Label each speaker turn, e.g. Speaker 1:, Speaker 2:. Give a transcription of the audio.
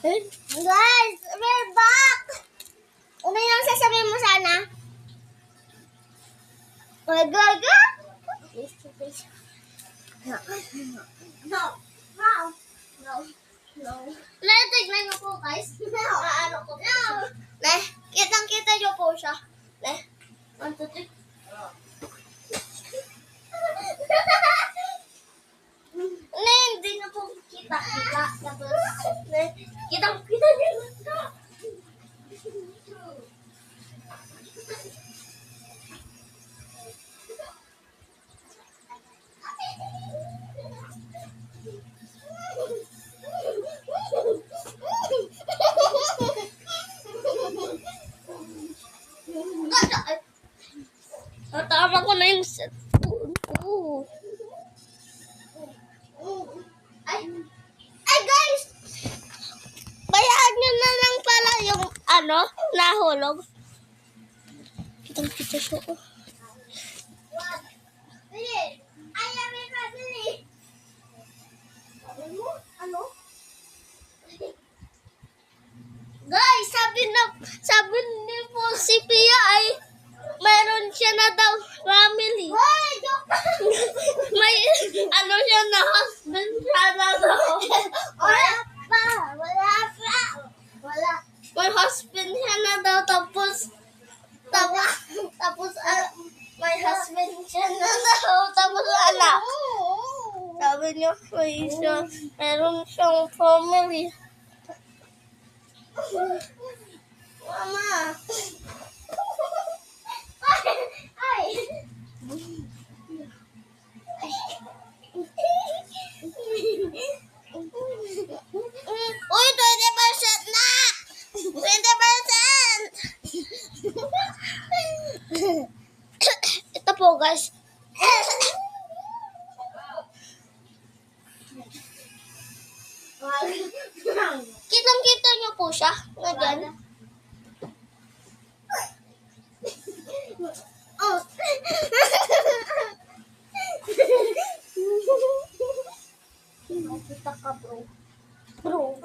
Speaker 1: Guys, we're back! Ano yung sasabihin mo sana? Gaga? No. No. No. No. No. Tignan niyo po, guys. Ano ko po siya. Kitang-kita niyo po siya. 1, 2, 3. Hindi na po kita-kita. Kitang-kita niyo. Natama ko na yung cellphone ko. Ay guys! Bayaan nyo na lang pala yung nahulog. Kitang-kita siya ko. Ay, may pabili. Ano? Guys, sabi ni po si Pia ay mayroon siya na daw family. May siya na husband siya na daw. Wala pa. May husband siya na daw tapos may husband siya na daw tapos anak. Sabi niya mayroon siyang family. Mama. Ay. Uy, 20% na! 20%! Ito po, guys. Kitang-kita niyo po siya. Ganyan. Oh. Makita ka, bro. Bro.